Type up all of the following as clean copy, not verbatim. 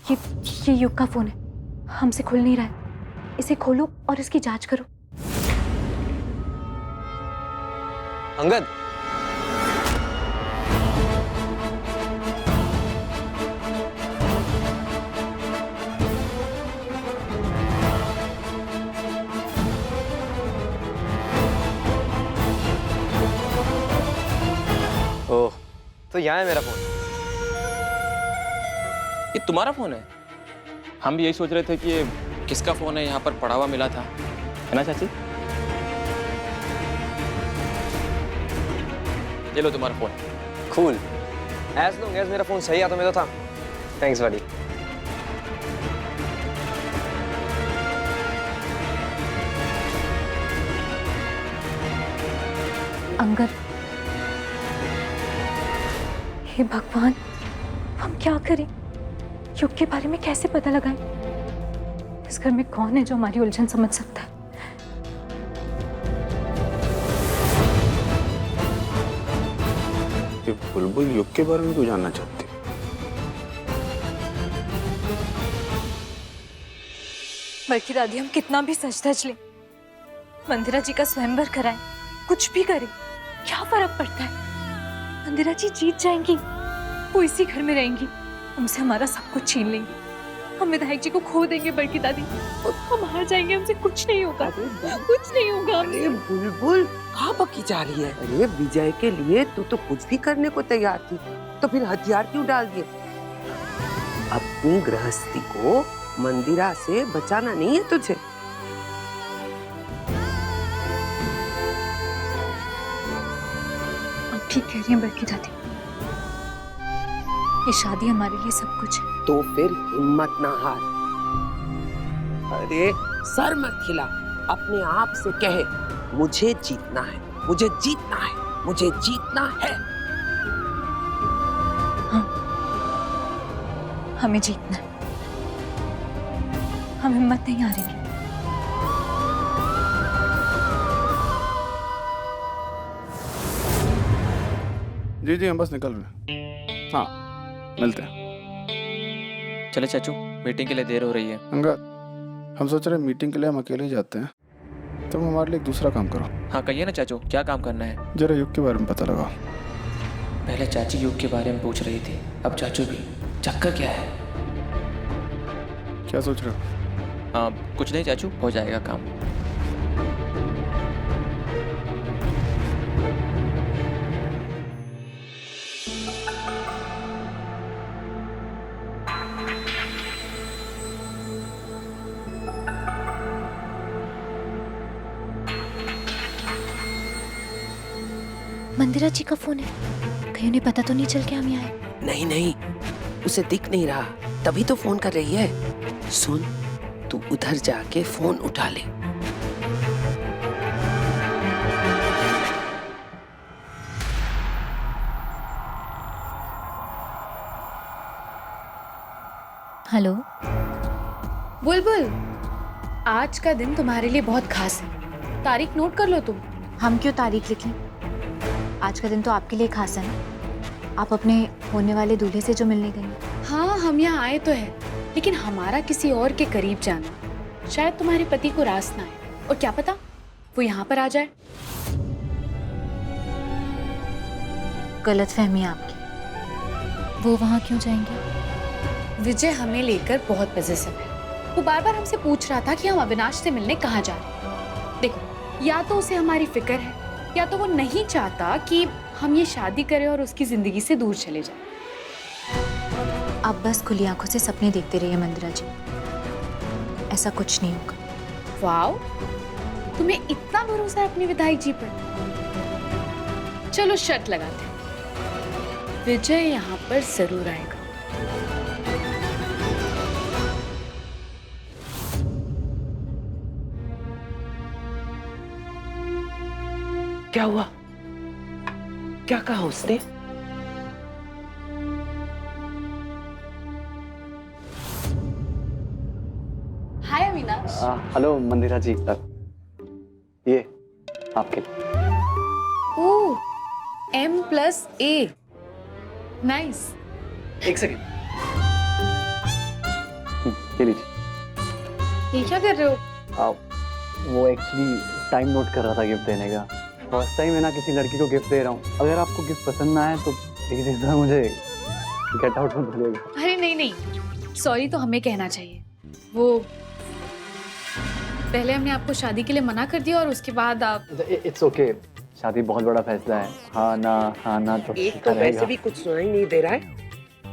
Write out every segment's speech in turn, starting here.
ये युग का फोन है, हमसे खुल नहीं रहा है। इसे खोलो और इसकी जांच करो। अंगद, ओह, तो यहाँ है मेरा फोन। ये तुम्हारा फोन है? हम भी यही सोच रहे थे कि ये किसका फोन है, यहाँ पर पड़ा हुआ मिला था, है ना चाची? ये लो तुम्हारा phone. Cool, as long as मेरा फोन सही आता मैं तो था। Thanks buddy। अंगद, हे भगवान, हम क्या करें? युग के बारे में कैसे पता लगाएं? इस घर में कौन है जो हमारी उलझन समझ सकता है? ये बुलबुल युग के बारे में क्यों जानना चाहती? बल्कि दादी, हम कितना भी सच धज लें, मंदिरा जी का स्वयंवर कराएं, कुछ भी करें, क्या फर्क पड़ता है? मंदिरा जी जीत जाएंगी, वो इसी घर में रहेंगी, हमसे हमारा सब कुछ छीन लेंगी, हम विधायक जी को खो देंगे। बल्कि दादी, हम हार जाएंगे, हमसे कुछ नहीं होगा, कुछ नहीं होगा। अरे बुलबुल, कहाँ बकी जा रही है? अरे विजय के लिए तू तो कुछ भी करने को तैयार थी, तो फिर हथियार क्यों डाल दिए? अपनी गृहस्थी को मंदिरा से बचाना नहीं है तुझे। आप ठीक कह रही हैं बल्कि दादी, ये शादी हमारे लिए सब कुछ है। तो फिर हिम्मत ना हार। अरे सर मत खिला, अपने आप से कहे मुझे जीतना है, मुझे जीतना है, मुझे जीतना है। हाँ, हमें जीतना है, हम हिम्मत नहीं हारेंगे। जी जी, हम बस निकल रहे हैं। हाँ, मिलते हैं। चले चाचू, मीटिंग के लिए देर हो रही है। अंगद, हम सोच रहे हैं मीटिंग के लिए हम अकेले ही जाते हैं, तुम हमारे लिए एक दूसरा काम करो। हाँ कहिए ना चाचू, क्या काम करना है? जरा युग के बारे में पता लगाओ। पहले चाची युग के बारे में पूछ रही थी, अब चाचू भी। चक्कर क्या है? क्या सोच रहे हो? कुछ नहीं चाचू, हो जाएगा काम। मंदिरा जी का फोन है, कहीं उन्हें पता तो नहीं चल के हम यहाँ आए? नहीं नहीं, उसे दिख नहीं रहा, तभी तो फोन कर रही है। सुन, तू उधर जाके फोन उठा ले। हेलो बुलबुल, आज का दिन तुम्हारे लिए बहुत खास है, तारीख नोट कर लो तुम। हम क्यों तारीख लिखें? आज का दिन तो आपके लिए खास है ना, आप अपने होने वाले दूल्हे से जो मिलने गई। हाँ, हम यहाँ आए तो है, लेकिन हमारा किसी और के करीब जाना शायद तुम्हारे पति को रास ना आए, और क्या पता वो यहाँ पर आ जाए। गलतफहमी है आपकी, वो वहाँ क्यों जाएंगे? विजय हमें लेकर बहुत पजेसिव है, वो बार बार हमसे पूछ रहा था कि हम अविनाश से मिलने कहाँ जा रहे हैं। देखो, या तो उसे हमारी फिक्र है, या तो वो नहीं चाहता कि हम ये शादी करें और उसकी जिंदगी से दूर चले जाएं। आप बस खुली आंखों से सपने देखते रहिए मंदिरा जी, ऐसा कुछ नहीं होगा। वाओ, तुम्हें इतना भरोसा है अपने विधायक जी पर? चलो शर्त लगाते हैं, विजय यहाँ पर जरूर आएगा। क्या हुआ? क्या कहा उसने? हाय अविनाश। हेलो मंदिरा जी, ये आपके। ओह, M+A, नाइस। एक सेकेंड। ये लीजिए। ये क्या कर रहे हो? वो एक्चुअली टाइम नोट कर रहा था गिफ्ट देने का। फर्स्ट टाइम है ना किसी लड़की को गिफ्ट दे रहा हूँ। अगर आपको गिफ्ट पसंद ना आए तो प्लीज इस बार मुझे गेट आउट मत बोलिएगा। अरे नहीं नहीं, सॉरी तो हमें कहना चाहिए। वो पहले हमने आपको शादी के लिए मना कर दिया और उसके बाद आप। इट्स ओके, शादी बहुत बड़ा फैसला है। हाँ ना तो एक तो वैसे भी कुछ सुनाई नहीं दे रहा है,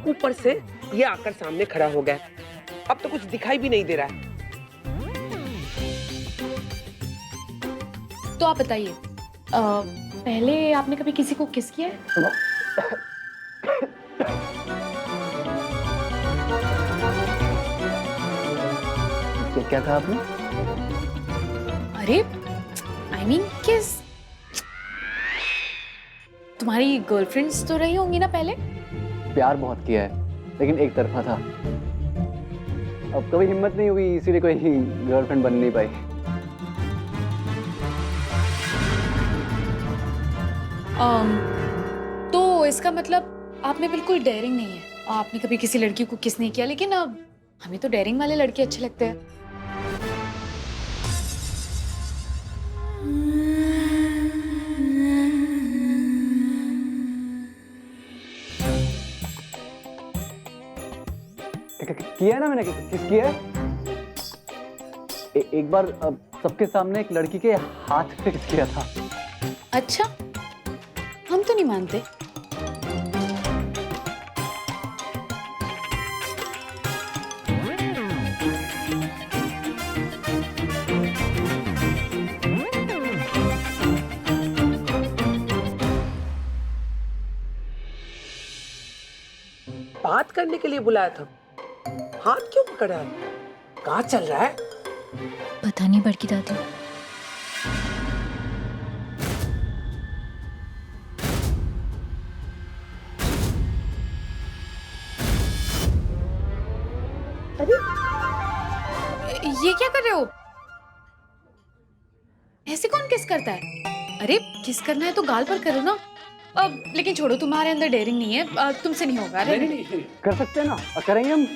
ऊपर से ये आकर सामने खड़ा हो गया। अब तो कुछ दिखाई भी नहीं दे रहा है। तो आप बताइए, पहले आपने कभी किसी को किस किया है? क्या कहा आपने? अरे आई मीन किस। तुम्हारी गर्लफ्रेंड्स तो रही होंगी ना पहले? प्यार बहुत किया है लेकिन एक तरफा था। अब कभी हिम्मत नहीं हुई, इसीलिए कोई गर्लफ्रेंड बन नहीं पाई। तो इसका मतलब आप में बिल्कुल डेयरिंग नहीं है। आपने कभी किसी लड़की को किस नहीं किया, लेकिन अब हमें तो डेयरिंग वाले लड़के अच्छे लगते हैं। किया है ना मैंने, किस किया है? एक बार सबके सामने एक लड़की के हाथ पे किस किया था। अच्छा, हम तो नहीं मानते। बात करने के लिए बुलाया था, हाथ क्यों पकड़ा है? कहाँ चल रहा है? पता नहीं बड़की दादी। ये क्या कर रहे हो? ऐसे कौन किस करता है? अरे किस करना है तो गाल पर करो ना। अब लेकिन छोड़ो, तुम्हारे अंदर डेयरिंग नहीं है, तुमसे नहीं होगा। नहीं, कर सकते हैं ना, करेंगे हम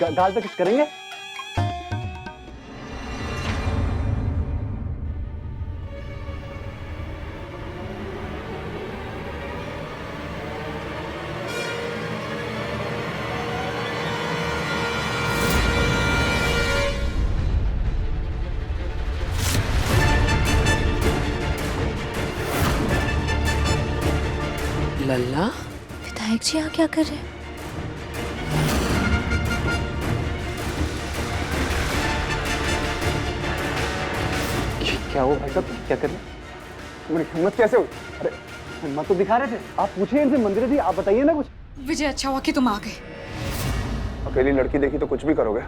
गाल पे किस करेंगे। लल्ला, विधायक जी यहाँ क्या कर रहे हैं? क्या हुआ भाई साहब, क्या कर रहे हैं? तुम्हारी हिम्मत कैसे हुई? अरे हिम्मत तो दिखा रहे थे। आप पूछिए इनसे, मंदिर जी आप बताइए ना कुछ। विजय, अच्छा हुआ कि तुम आ गए। अकेली लड़की देखी तो कुछ भी करोगे?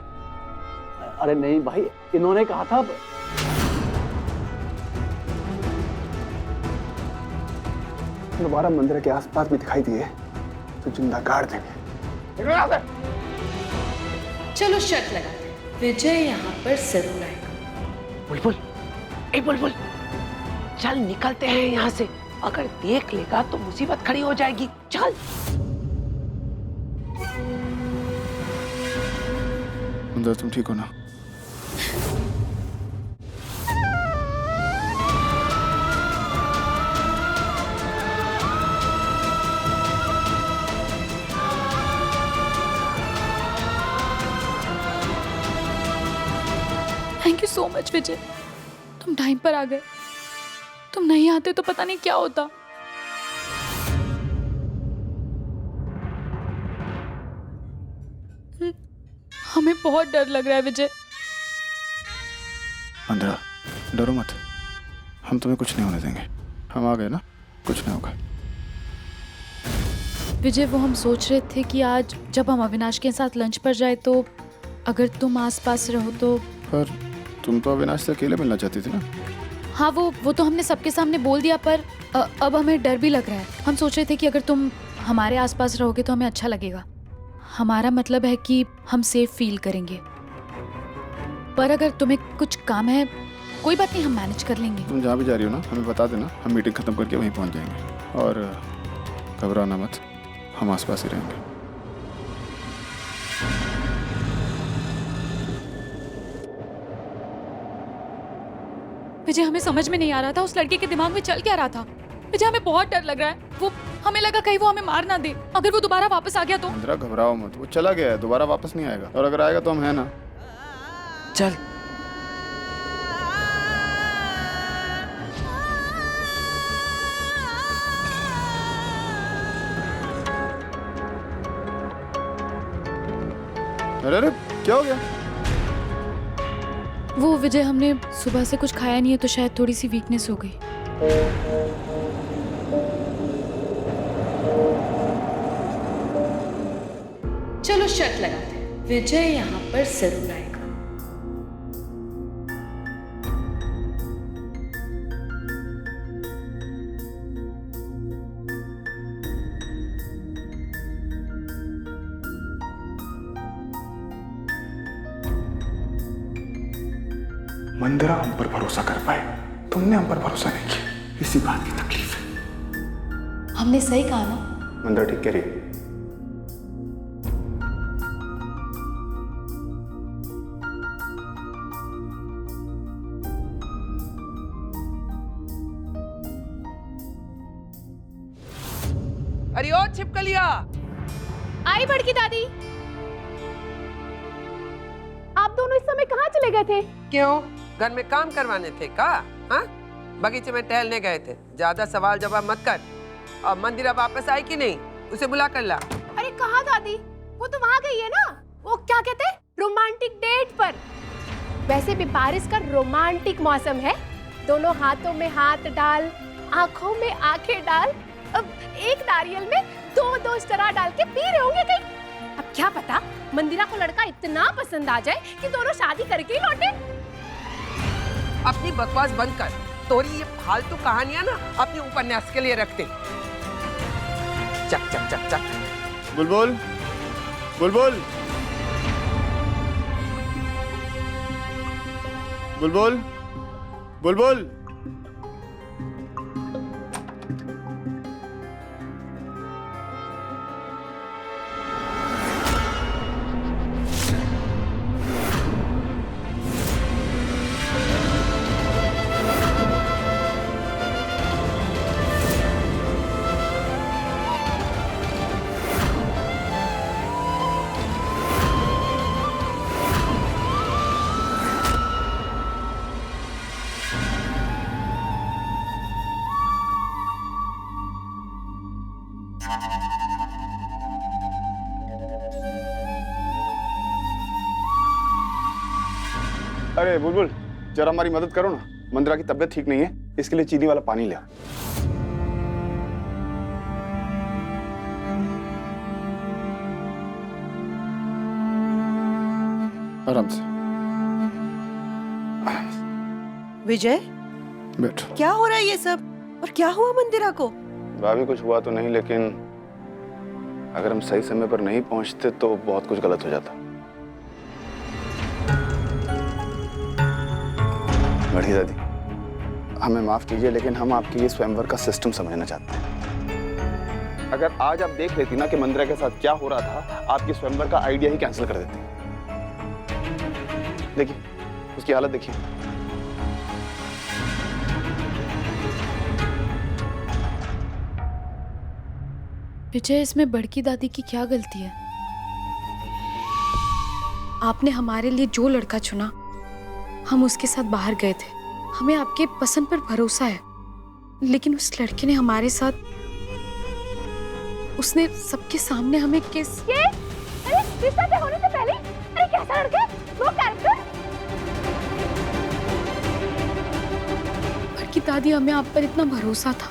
अरे नहीं भाई, इन्होंने कहा था दोबारा मंदिर के आसपास भी दिखाई दिए तो जिंदा गाड़ देंगे। चलो शर्त लगाते हैं, विजय यहाँ पर जरूर आएगा। बुलबुल, ए बुलबुल, चल निकलते हैं यहाँ से। अगर देख लेगा तो मुसीबत खड़ी हो जाएगी। चल। मंदिर, तुम ठीक हो ना? थैंक यू सो मच विजय, तुम टाइम पर आ गए। तुम नहीं आते तो पता नहीं क्या होता। हमें बहुत डर लग रहा है विजय। मंदिरा, डरो मत, हम तुम्हें कुछ नहीं होने देंगे। हम आ गए ना, कुछ नहीं होगा। विजय, वो हम सोच रहे थे कि आज जब हम अविनाश के साथ लंच पर जाए तो अगर तुम आसपास रहो तो। पर तुम तो अविनाश से अकेले मिलना चाहती थी ना? हाँ, वो तो हमने सबके सामने बोल दिया, पर अब हमें डर भी लग रहा है। हम सोच रहे थे कि अगर तुम हमारे आसपास रहोगे तो हमें अच्छा लगेगा। हमारा मतलब है कि हम सेफ फील करेंगे। पर अगर तुम्हें कुछ काम है, कोई बात नहीं, हम मैनेज कर लेंगे। तुम जहाँ भी जा रही हो ना, हमें बता देना, हम मीटिंग खत्म करके वहीं पहुँच जाएंगे। और घबराना मत, हम आसपास ही रहेंगे। विजय हमें समझ में नहीं आ रहा था उस लड़के के दिमाग में चल क्या रहा था। विजय हमें बहुत डर लग रहा है। वो हमें लगा कहीं वो हमें मार ना दे। अगर वो दोबारा वापस आ गया तो। मंदिरा घबराओ मत, वो चला गया है, दोबारा वापस नहीं आएगा, और अगर आएगा तो हम है ना। चल अरे अरे क्या हो गया? वो विजय हमने सुबह से कुछ खाया नहीं है तो शायद थोड़ी सी वीकनेस हो गई। चलो शर्त लगाते हैं, विजय यहाँ पर जरूर आएगा। मंदिरा हम पर भरोसा कर पाए, तुमने हम पर भरोसा नहीं किया, इसी बात की तकलीफ है। हमने सही कहा ना? मंदिरा ठीक कह रही है। अरे ओ छिपकलिया, आई बड़की दादी। आप दोनों इस समय कहाँ चले गए थे? क्यों घर में काम करवाने थे का? हाँ, बगीचे में टहलने गए थे। ज्यादा सवाल जवाब मत कर। और मंदिरा वापस आई कि नहीं, उसे बुला कर ला। अरे कहाँ दादी, वो तो वहाँ गई है ना, वो क्या कहते हैं रोमांटिक डेट पर। वैसे भी बारिश का रोमांटिक मौसम है, दोनों हाथों में हाथ डाल, आंखों में आंखें डाल, अब एक नारियल में दो शराब डाल के पी रहे होंगे कहीं। अब क्या पता मंदिरा को लड़का इतना पसंद आ जाए कि दोनों शादी करके ही लौटे। अपनी बकवास बंद कर, तोरी ये फालतू कहानियां ना अपने उपन्यास के लिए रखते। चक चक चक चक। बुलबुल, बुलबुल, बुलबुल, बुलबुल। अरे बुलबुल, जरा हमारी मदद करो ना, मंदिरा की तबीयत ठीक नहीं है, इसके लिए चीनी वाला पानी ले आओ। आराम से, आराम से। विजय, बैठो। क्या हो रहा है ये सब, और क्या हुआ मंदिरा को? भाभी कुछ हुआ तो नहीं, लेकिन अगर हम सही समय पर नहीं पहुंचते तो बहुत कुछ गलत हो जाता। बड़ी दादी, हमें माफ कीजिए, लेकिन हम आपके ये स्वयंवर का सिस्टम समझना चाहते हैं। अगर आज आप देख लेती ना कि मंदिरा के साथ क्या हो रहा था, आपके स्वयंवर का आइडिया ही कैंसिल कर देती। देखिए उसकी हालत देखिए। विजय, इसमें बड़की दादी की क्या गलती है? आपने हमारे लिए जो लड़का चुना, हम उसके साथ बाहर गए थे। हमें आपके पसंद पर भरोसा है, लेकिन उस लड़के ने हमारे साथ, उसने सबके सामने हमें किस अरे रिश्ता तय होने से पहले, अरे कैसा लड़का, वो कैरेक्टर। बड़की दादी, हमें आप पर इतना भरोसा था,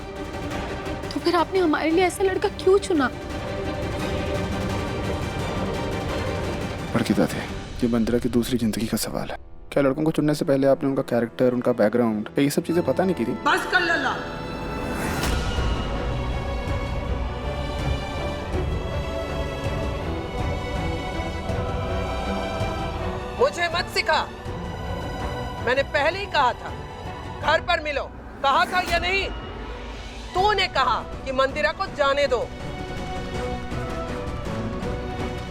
तो फिर आपने हमारे लिए ऐसा लड़का क्यों चुना? बड़की दादी, ये मंदिरा की दूसरी जिंदगी का सवाल है। क्या लड़कों को चुनने से पहले आपने उनका कैरेक्टर, उनका बैकग्राउंड, ये सब चीजें पता नहीं की थी? बस कर लल्ला। मुझे मत सिखा, मैंने पहले ही कहा था घर पर मिलो, कहा था या नहीं? तूने कहा कि मंदिरा को जाने दो।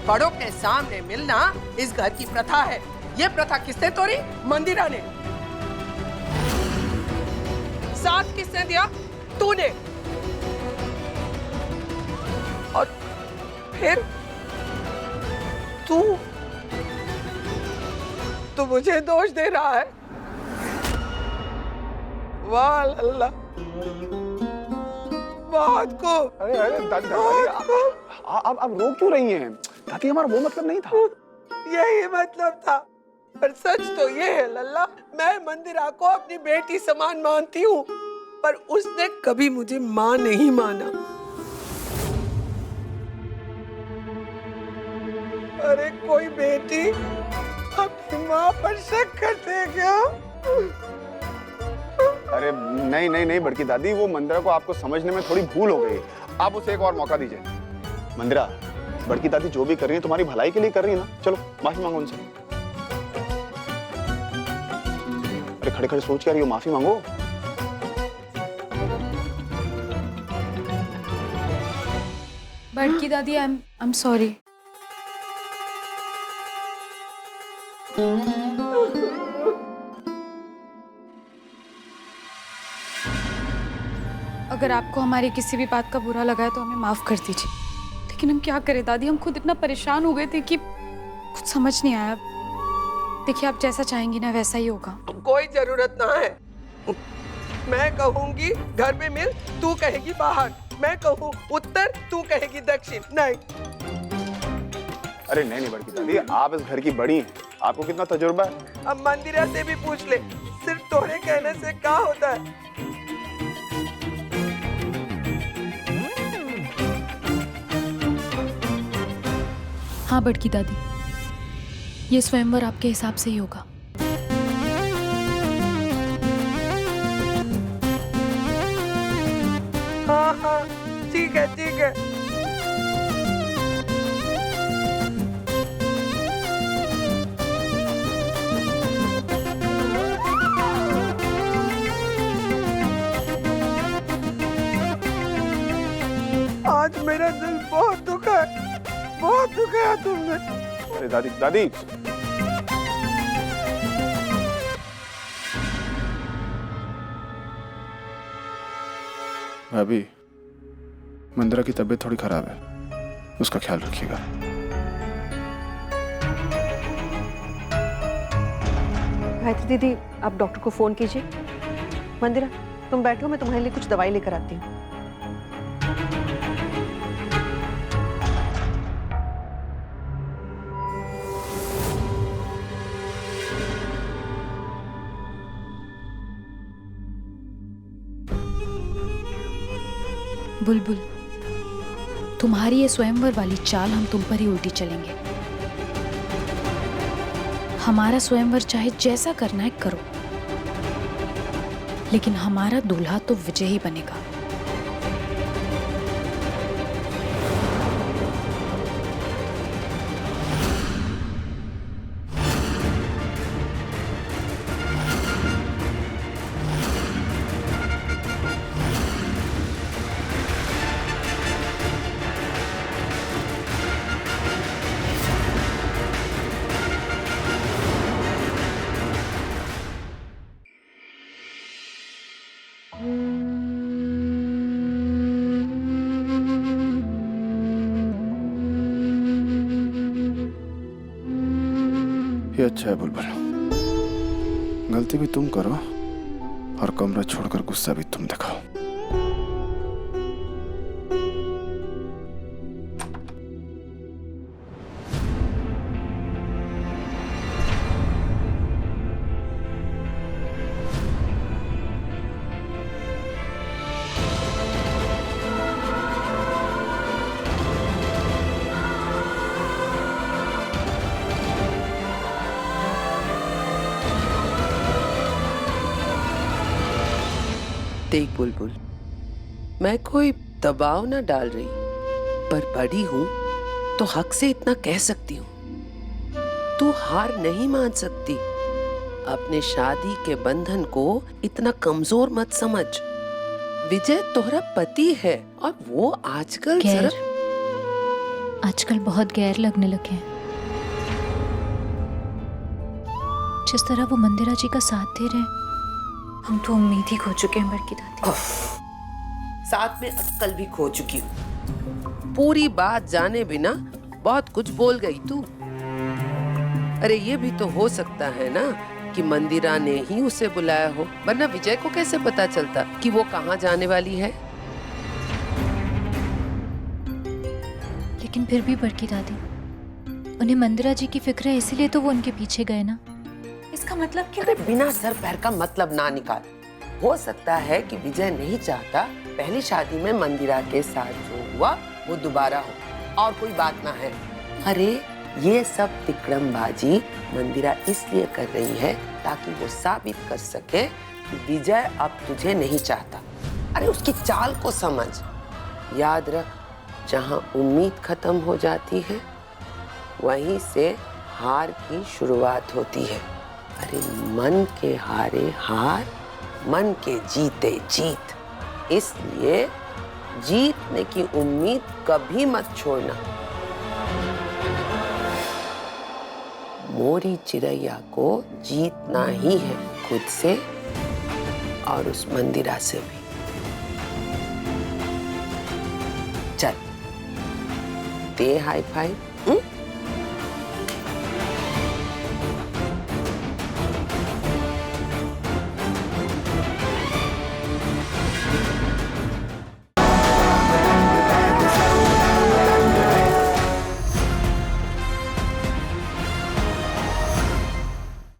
बड़ों के सामने मिलना इस घर की प्रथा है। ये प्रथा किसने तोड़ी? मंदिरा ने। साथ किसने दिया? तूने। और फिर तू मुझे दोष दे रहा है? वाह अल्लाह, बहुत को। अरे अरे दादी आप रो क्यों रही हैं? दादी हमारा वो मतलब नहीं था। यही मतलब था। पर सच तो ये है लल्ला, मैं मंदिरा को अपनी बेटी समान मानती हूँ, पर उसने कभी मुझे माँ नहीं माना। अरे कोई बेटी अपनी माँ पर शक करते हैं क्या? अरे नहीं नहीं नहीं बड़की दादी, वो मंदिरा को आपको समझने में थोड़ी भूल हो गई। आप उसे एक और मौका दीजिए। मंदिरा, बड़की दादी जो भी कर रही है तुम्हारी भलाई के लिए कर रही है ना, चलो माफी मांगो उनसे। अरे खड़े खड़े सोच क्या रही हो, माफी मांगो। बड़की दादी, आई एम सॉरी। अगर आपको हमारी किसी भी बात का बुरा लगा है तो हमें माफ कर दीजिए, लेकिन हम क्या करें दादी, हम खुद इतना परेशान हो गए थे कि कुछ समझ नहीं आया। देखिए, आप जैसा चाहेंगी ना वैसा ही होगा। कोई जरूरत ना है। मैं कहूंगी घर में मिल, तू कहेगी बाहर। मैं कहूँ उत्तर, तू कहेगी दक्षिण। नहीं। अरे नहीं नहीं बड़की दादी, आप इस घर की बड़ी हैं, आपको कितना तजुर्बा है। अब मंदिरा से भी पूछ ले, सिर्फ तोड़े कहने से क्या होता है? हाँ बड़की दादी, ये स्वयंवर आपके हिसाब से ही होगा। हाँ हाँ, ठीक है ठीक है। आज मेरा दिल बहुत दुखा है, बहुत दुखाया तुमने। अरे दादी दादी, भाभी, मंदिरा की तबीयत थोड़ी खराब है, उसका ख्याल रखिएगा। गायत्री दीदी, आप डॉक्टर को फोन कीजिए। मंदिरा, तुम बैठो, मैं तुम्हारे लिए कुछ दवाई लेकर आती हूँ। बुलबुल, तुम्हारी ये स्वयंवर वाली चाल हम तुम पर ही उल्टी चलेंगे। हमारा स्वयंवर चाहे जैसा करना है करो, लेकिन हमारा दूल्हा तो विजय ही बनेगा। ये अच्छा है बुलबुल, गलती भी तुम करो और कमरा छोड़कर गुस्सा भी तुम दिखाओ। देख बुलबुल, मैं कोई दबाव ना डाल रही, पर बड़ी हूं तो हक से इतना कह सकती हूँ, तू हार नहीं मान सकती। अपने शादी के बंधन को इतना कमजोर मत समझ। विजय तोहरा पति है और वो आजकल आजकल बहुत गैर लगने लगे हैं। जिस तरह वो मंदिरा जी का साथ दे रहे हैं, हम तो उम्मीद ही खो चुके हैं बड़की दादी। साथ में अक्कल भी खो चुकी हूँ। पूरी बात जाने बिना बहुत कुछ बोल गई तू। अरे ये भी तो हो सकता है ना कि मंदिरा ने ही उसे बुलाया हो, वरना विजय को कैसे पता चलता कि वो कहाँ जाने वाली है। लेकिन फिर भी बड़की दादी, उन्हें मंदिरा जी की फिक्र है, इसीलिए तो वो उनके पीछे गए ना। इसका मतलब कि अरे बिना सर पैर का मतलब ना निकाल। हो सकता है कि विजय नहीं चाहता पहली शादी में मंदिरा के साथ जो हुआ वो दोबारा हो और कोई बात ना है। अरे ये सब तिकड़मबाजी मंदिरा इसलिए कर रही है ताकि वो साबित कर सके कि विजय अब तुझे नहीं चाहता। अरे उसकी चाल को समझ। याद रख, जहाँ उम्मीद खत्म हो जाती है वहीं से हार की शुरुआत होती है। अरे मन के हारे हार, मन के जीते जीत। इसलिए जीतने की उम्मीद कभी मत छोड़ना। मोरी चिड़ैया को जीतना ही है, खुद से और उस मंदिरा से भी। चल दे हाई फाइव।